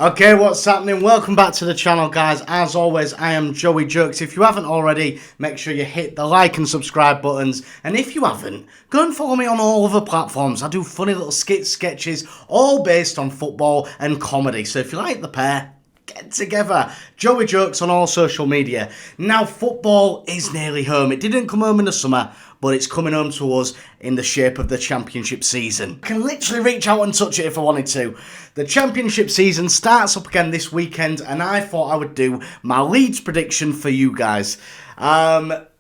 Okay, what's happening? Welcome back to the channel, guys. As always, I am Joey Jokes. If you haven't already, make sure you hit the like and subscribe buttons. And if you haven't, go and follow me on all other platforms. I do funny little sketches, all based on football and comedy. So if you like the pair, get together. Joey Jokes on all social media. Now, football is nearly home. It didn't come home in the summer, but it's coming home to us in the shape of the Championship season. I can literally reach out and touch it if I wanted to. The Championship season starts up again this weekend, and I thought I would do my Leeds prediction for you guys.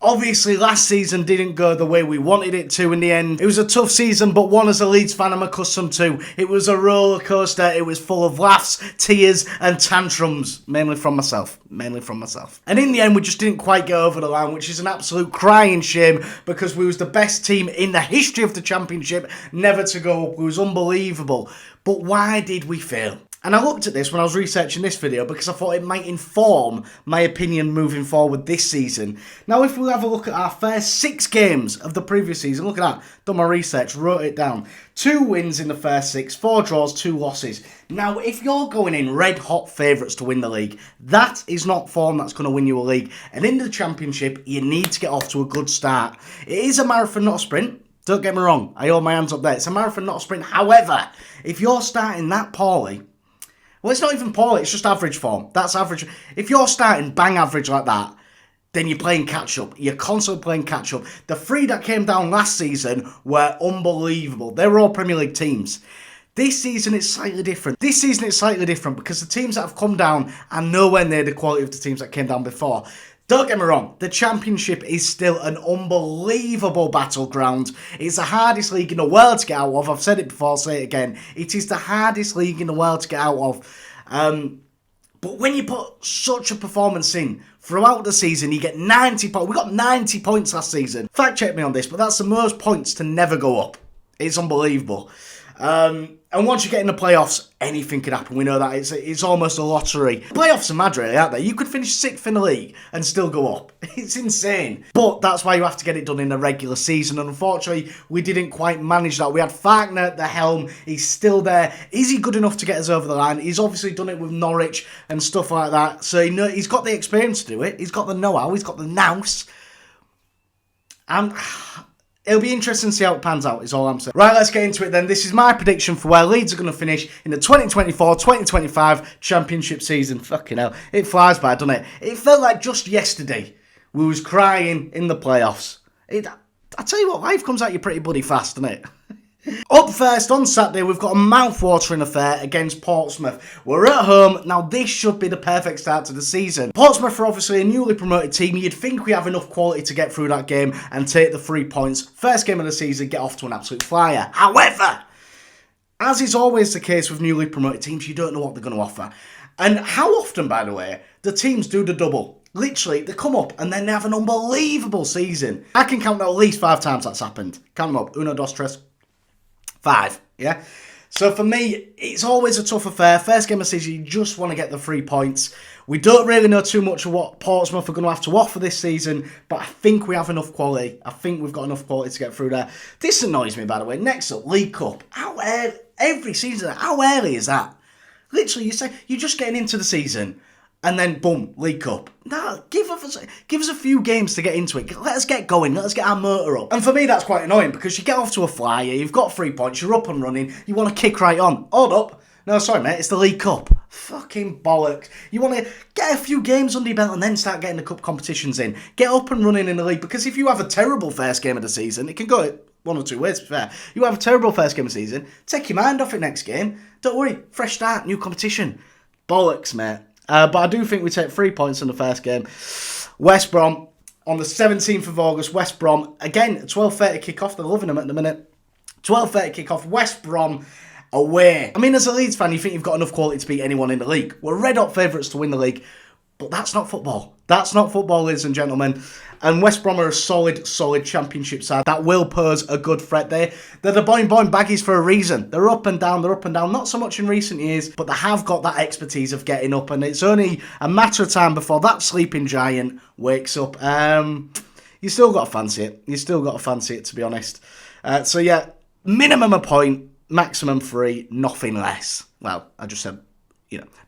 Obviously, last season didn't go the way we wanted it to in the end. It was a tough season, but one as a Leeds fan I'm accustomed to. It was a roller coaster. It was full of laughs, tears, and tantrums. Mainly from myself. And in the end, we just didn't quite get over the line, which is an absolute crying shame because we was the best team in the history of the Championship never to go up. It was unbelievable. But why did we fail? And I looked at this when I was researching this video because I thought it might inform my opinion moving forward this season. Now, if we have a look at our first 6 games of the previous season, look at that, done my research, wrote it down. 2 wins in the first 6, 4 draws, 2 losses. Now, if you're going in red-hot favourites to win the league, that is not form that's going to win you a league. And in the Championship, you need to get off to a good start. It is a marathon, not a sprint. Don't get me wrong, I hold my hands up there. It's a marathon, not a sprint. However, if you're starting that poorly, well, it's not even poorly, it's just average form. That's average. If you're starting bang average like that, then you're playing catch-up. You're constantly playing catch-up. The 3 that came down last season were unbelievable. They were all Premier League teams. This season it's slightly different. This season it's slightly different because the teams that have come down are nowhere near the quality of the teams that came down before. Don't get me wrong, the Championship is still an unbelievable battleground. It's the hardest league in the world to get out of. I've said it before, I'll say it again. It is the hardest league in the world to get out of. But when you put such a performance in throughout the season, you get 90 points. We got 90 points last season. Fact check me on this, but that's the most points to never go up. It's unbelievable. And once you get in the playoffs, anything can happen. We know that. It's almost a lottery. Playoffs are mad, really, aren't they? You could finish 6th in the league and still go up. It's insane. But that's why you have to get it done in the regular season. And unfortunately, we didn't quite manage that. We had Farkner at the helm. He's still there. Is he good enough to get us over the line? He's obviously done it with Norwich and stuff like that. So he's got the experience to do it. He's got the know-how. He's got the nous. And it'll be interesting to see how it pans out, is all I'm saying. Right, let's get into it then. This is my prediction for where Leeds are going to finish in the 2024-2025 Championship season. Fucking hell. It flies by, doesn't it? It felt like just yesterday we was crying in the playoffs. I tell you what, life comes at you pretty bloody fast, doesn't it? Up first on Saturday, we've got a mouth-watering affair against Portsmouth. We're at home. Now, this should be the perfect start to the season. Portsmouth are obviously a newly promoted team. You'd think we have enough quality to get through that game and take the 3 points. First game of the season, get off to an absolute flyer. However, as is always the case with newly promoted teams, you don't know what they're going to offer. And how often, by the way, the teams do the double. Literally, they come up and then they have an unbelievable season. I can count at least 5 times that's happened. Count them up. 1, 2, 3. 5, yeah? So for me, it's always a tough affair. First game of the season, you just want to get the 3 points. We don't really know too much of what Portsmouth are going to have to offer this season, but I think we have enough quality. I think we've got enough quality to get through there. This annoys me, by the way. Next up, League Cup. Every season, how early is that? Literally, you're just getting into the season, and then, boom, League Cup. No, give us a few games to get into it. Let us get going. Let us get our motor up. And for me, that's quite annoying because you get off to a flyer, you've got 3 points, you're up and running, you want to kick right on. Hold up. No, sorry, mate, it's the League Cup. Fucking bollocks. You want to get a few games under your belt and then start getting the cup competitions in. Get up and running in the league because if you have a terrible first game of the season, it can go 1 or 2 ways, to be fair. You have a terrible first game of the season, take your mind off it next game. Don't worry, fresh start, new competition. Bollocks, mate. But I do think we take 3 points in the first game. West Brom, on the 17th of August, West Brom, again, 12:30 kick-off. They're loving them at the minute. 12:30 kick-off, West Brom away. I mean, as a Leeds fan, you think you've got enough quality to beat anyone in the league. We're red-hot favourites to win the league. But that's not football. That's not football, ladies and gentlemen. And West Brom are a solid Championship side that will pose a good threat. They're the boing baggies for a reason. They're up and down. Not so much in recent years, but they have got that expertise of getting up. And it's only a matter of time before that sleeping giant wakes up. You still got to fancy it. To be honest. So yeah, minimum a point, maximum 3, nothing less. Well, I just said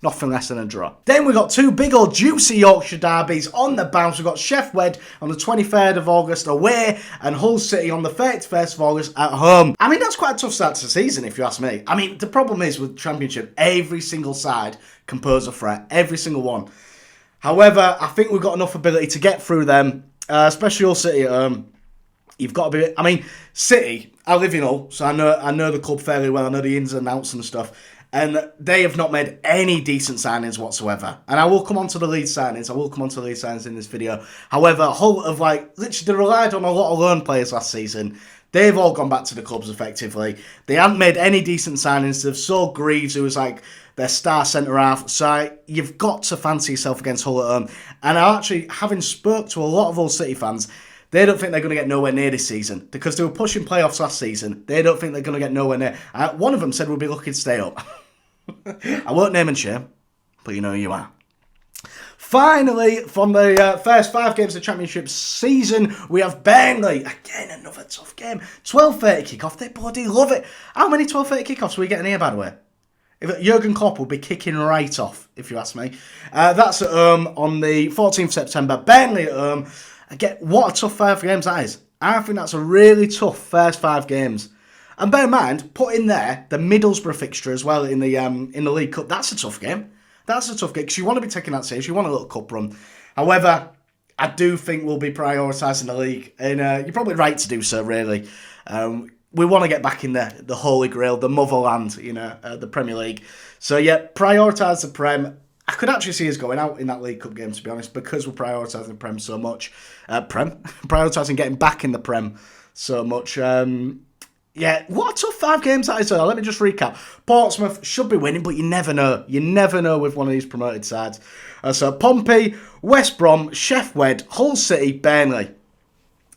nothing less than a draw. Then we got two big old juicy Yorkshire derbies on the bounce. We've got Sheff Wed on the 23rd of August away and Hull City on the 31st of August at home. I mean, that's quite a tough start to the season, if you ask me. I mean, the problem is with Championship, every single side can pose a threat. Every single one. However, I think we've got enough ability to get through them, especially Hull City at home. You've got to be... I mean, City, I live in Hull, so I know the club fairly well. I know the ins and outs and stuff. And they have not made any decent signings whatsoever. And I will come on to the Leeds signings. In this video. However, Hull have, literally, they relied on a lot of loan players last season. They've all gone back to the clubs, effectively. They haven't made any decent signings. They've sold Greaves, who was, their star centre-half. So you've got to fancy yourself against Hull at home. And I actually, having spoke to a lot of Hull City fans, they don't think they're going to get nowhere near this season because they were pushing playoffs last season. They don't think they're going to get nowhere near. One of them said we'll be lucky to stay up. I won't name and shame, but you know who you are. Finally, from the first 5 games of the Championship season, we have Burnley. Again, another tough game. 12:30 kickoff. They bloody love it. How many 12:30 kickoffs are we getting here, by the way? Jurgen Klopp will be kicking right off, if you ask me. That's at home on the 14th of September. Burnley at home. Again, what a tough 5 games that is. I think that's a really tough first 5 games. And bear in mind, put in there the Middlesbrough fixture as well in the League Cup. That's a tough game. That's a tough game because you want to be taking that serious. You want a little cup run. However, I do think we'll be prioritising the league. And you're probably right to do so, really. We want to get back in the Holy Grail, the motherland, the Premier League. So, yeah, prioritise the Prem. I could actually see us going out in that League Cup game, to be honest, because we're prioritising the Prem so much. Prioritising getting back in the Prem so much. Yeah, what a tough 5 games that is. Let me just recap. Portsmouth should be winning, but you never know. You never know with one of these promoted sides. So Pompey, West Brom, Sheff Wed, Hull City, Burnley.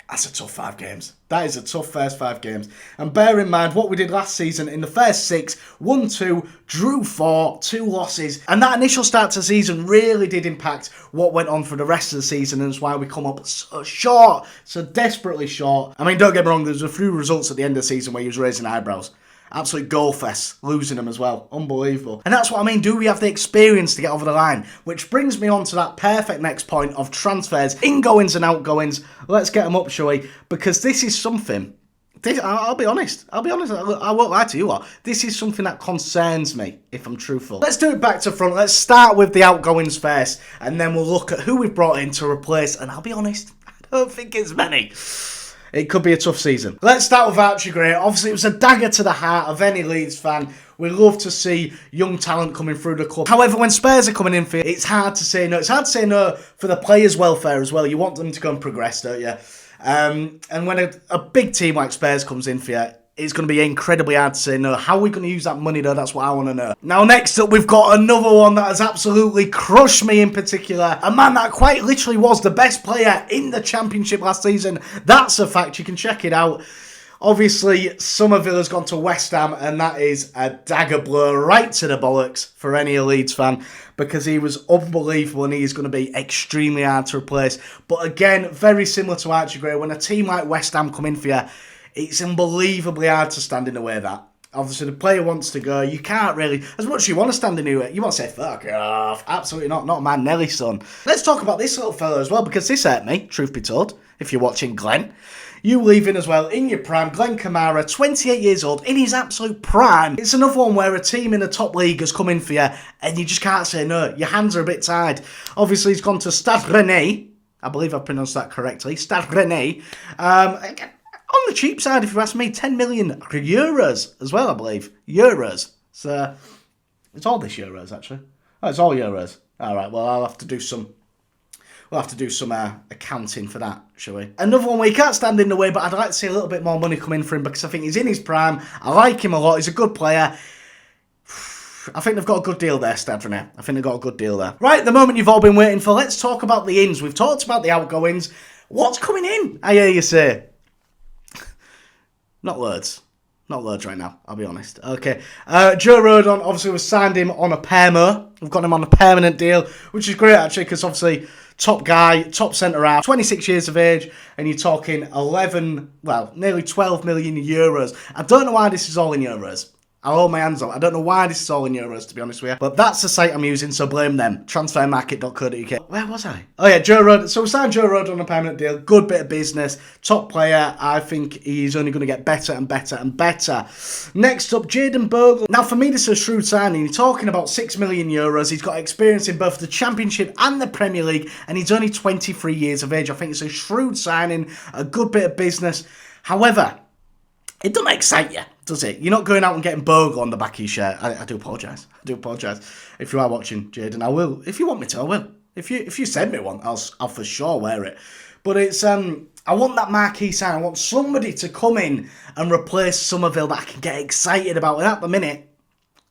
That's a tough 5 games. That is a tough first 5 games. And bear in mind what we did last season in the first 6, won 2, drew 4, 2 losses. And that initial start to the season really did impact what went on for the rest of the season. And that's why we come up so short, so desperately short. I mean, don't get me wrong, there's a few results at the end of the season where he was raising eyebrows. Absolute goal fest, losing them as well. Unbelievable. And that's what I mean, do we have the experience to get over the line? Which brings me on to that perfect next point of transfers, ingoings and outgoings. Let's get them up, shall we? Because this is something, I'll be honest, I won't lie to you lot. This is something that concerns me, if I'm truthful. Let's do it back to front. Let's start with the outgoings first, and then we'll look at who we've brought in to replace, and I'll be honest, I don't think it's many. It could be a tough season. Let's start with Archie Gray. Obviously, it was a dagger to the heart of any Leeds fan. We love to see young talent coming through the club. However, when Spurs are coming in for you, it's hard to say no. It's hard to say no for the players' welfare as well. You want them to go and progress, don't you? And when a big team like Spurs comes in for you, it's going to be incredibly hard to say no. How are we going to use that money, though? That's what I want to know. Now, next up, we've got another one that has absolutely crushed me in particular. A man that quite literally was the best player in the Championship last season. That's a fact. You can check it out. Obviously, Somerville's gone to West Ham, and that is a dagger blow right to the bollocks for any Leeds fan, because he was unbelievable and he's going to be extremely hard to replace. But again, very similar to Archie Gray, when a team like West Ham come in for you, it's unbelievably hard to stand in the way of that. Obviously, the player wants to go. You can't really, as much as you want to stand in the way, you want to say, fuck off. Absolutely not. Not my Nelly, son. Let's talk about this little fella as well, because this hurt me, truth be told, if you're watching Glenn. You leaving as well in your prime, Glenn Kamara, 28 years old, in his absolute prime. It's another one where a team in the top league has come in for you, and you just can't say no. Your hands are a bit tied. Obviously, he's gone to Stade Rennais. I believe I've pronounced that correctly. Stade Rennais. On the cheap side, if you ask me, 10 million euros as well, I believe. Euros. So, it's all this euros, actually. Oh, it's all euros. All right, well, I'll have to do some... We'll have to do some accounting for that, shall we? Another one where he can't stand in the way, but I'd like to see a little bit more money come in for him because I think he's in his prime. I like him a lot. He's a good player. I think they've got a good deal there, Stade Rennais. I think they've got a good deal there. Right, the moment you've all been waiting for, let's talk about the ins. We've talked about the outgoings. What's coming in, I hear you say? Not loads. Not loads right now, I'll be honest. Okay, Joe Rodon, obviously, we've signed him on a permo. We've got him on a permanent deal, which is great, actually, because obviously, top guy, top centre-half, 26 years of age, and you're talking nearly 12 million euros. I don't know why this is all in euros. I'll hold my hands up. I don't know why this is all in euros, to be honest with you. But that's the site I'm using, so blame them. Transfermarket.co.uk. Where was I? Oh yeah, Joe Roden. So we signed Joe Roden on a permanent deal. Good bit of business. Top player. I think he's only going to get better and better and better. Next up, Jayden Bogle. Now for me, this is a shrewd signing. You're talking about €6 million. He's got experience in both the Championship and the Premier League, and he's only 23 years of age. I think it's a shrewd signing, a good bit of business. However, it doesn't excite you, does it? You're not going out and getting Bogle on the back of your shirt. I do apologise. I do apologise. If you are watching, Jayden, I will. If you want me to, I will. If you send me one, I'll for sure wear it. But it's I want that marquee sign. I want somebody to come in and replace Somerville that I can get excited about. And at the minute,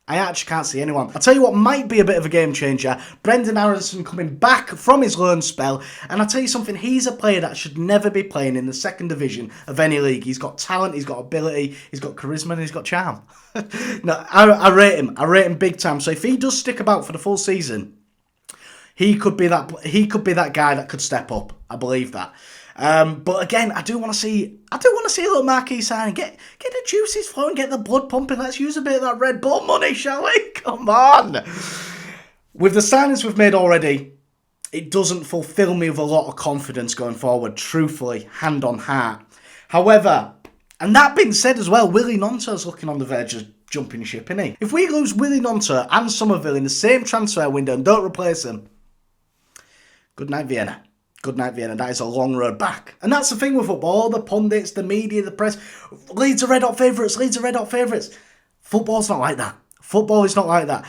I actually can't see anyone. I'll tell you what might be a bit of a game changer. Brendan Aronson coming back from his loan spell. And I'll tell you something, he's a player that should never be playing in the second division of any league. He's got talent, he's got ability, he's got charisma, and he's got charm. No, I rate him. I rate him big time. So if he does stick about for the full season, he could be that guy that could step up. I believe that. But again, I do want to see a little marquee signing. Get the juices flowing, get the blood pumping. Let's use a bit of that Red Bull money, shall we? Come on. With the signings we've made already, it doesn't fulfill me with a lot of confidence going forward, truthfully, hand on heart. However, and that being said as well, Willie Gnonto's looking on the verge of jumping ship, isn't he? If we lose Willie Gnonto and Somerville in the same transfer window and don't replace them, good night, Vienna. Good night, Vienna. That is a long road back. And that's the thing with football. The pundits, the media, the press. Leeds are red hot favourites. Leeds are red hot favourites. Football's not like that. Football is not like that.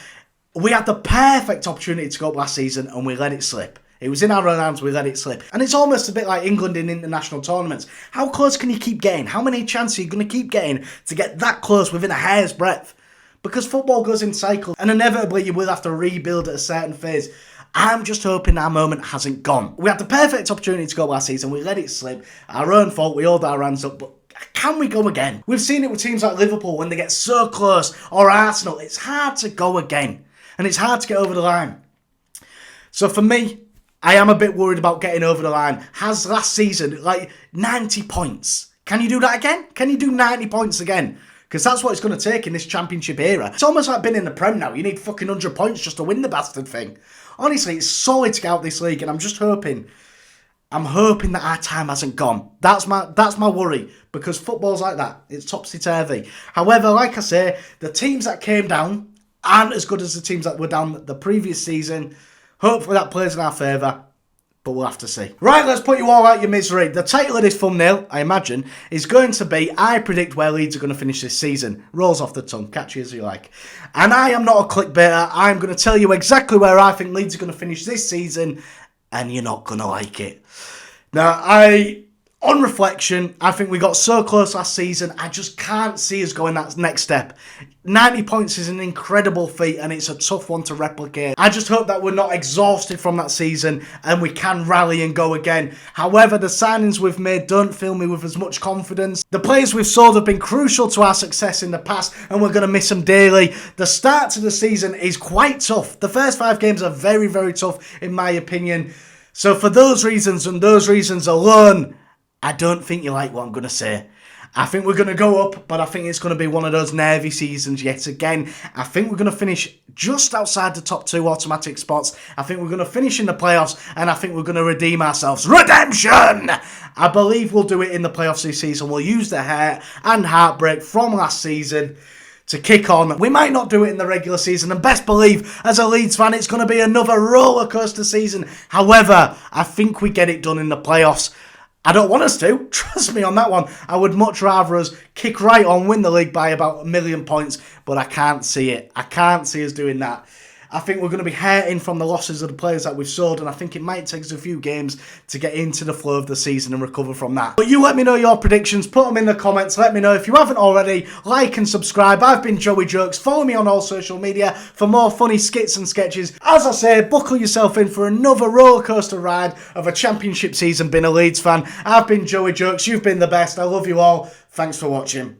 We had the perfect opportunity to go up last season and we let it slip. It was in our own hands, we let it slip. And it's almost a bit like England in international tournaments. How close can you keep getting? How many chances are you going to keep getting to get that close within a hair's breadth? Because football goes in cycles and inevitably you will have to rebuild at a certain phase. I'm just hoping our moment hasn't gone. We had the perfect opportunity to go last season. We let it slip. Our own fault. We hold our hands up. But can we go again? We've seen it with teams like Liverpool when they get so close. Or Arsenal. It's hard to go again. And it's hard to get over the line. So for me, I am a bit worried about getting over the line. Has last season, 90 points. Can you do that again? Can you do 90 points again? Because that's what it's going to take in this championship era. It's almost like being in the Prem now. You need fucking 100 points just to win the bastard thing. Honestly, it's solid to get out this league, and I'm hoping that our time hasn't gone. That's my worry, because football's like that. It's topsy-turvy. However, like I say, the teams that came down aren't as good as the teams that were down the previous season. Hopefully that plays in our favour, but we'll have to see. Right, let's put you all out your misery. The title of this thumbnail, I imagine, is going to be, I predict where Leeds are going to finish this season. Rolls off the tongue, catchy as you like. And I am not a clickbaiter. I'm going to tell you exactly where I think Leeds are going to finish this season, and you're not going to like it. Now, on reflection, I think we got so close last season, I just can't see us going that next step. 90 points is an incredible feat and it's a tough one to replicate. I just hope that we're not exhausted from that season and we can rally and go again. However, the signings we've made don't fill me with as much confidence. The players we've sold have been crucial to our success in the past and we're going to miss them daily. The start to the season is quite tough. The first 5 games are very, very tough in my opinion. So for those reasons and those reasons alone, I don't think you like what I'm going to say. I think we're going to go up, but I think it's going to be one of those nervy seasons yet again. I think we're going to finish just outside the top 2 automatic spots. I think we're going to finish in the playoffs, and I think we're going to redeem ourselves. Redemption! I believe we'll do it in the playoffs this season. We'll use the hurt and heartbreak from last season to kick on. We might not do it in the regular season, and best believe, as a Leeds fan, it's going to be another rollercoaster season. However, I think we get it done in the playoffs. I don't want us to, trust me on that one. I would much rather us kick right on, win the league by about 1 million points, but I can't see it. I can't see us doing that. I think we're going to be hurting from the losses of the players that we've sold, and I think it might take us a few games to get into the flow of the season and recover from that. But you let me know your predictions, put them in the comments, let me know. If you haven't already, like and subscribe. I've been Joey Jokes. Follow me on all social media for more funny skits and sketches. As I say, buckle yourself in for another rollercoaster ride of a championship season being a Leeds fan. I've been Joey Jokes. You've been the best. I love you all. Thanks for watching.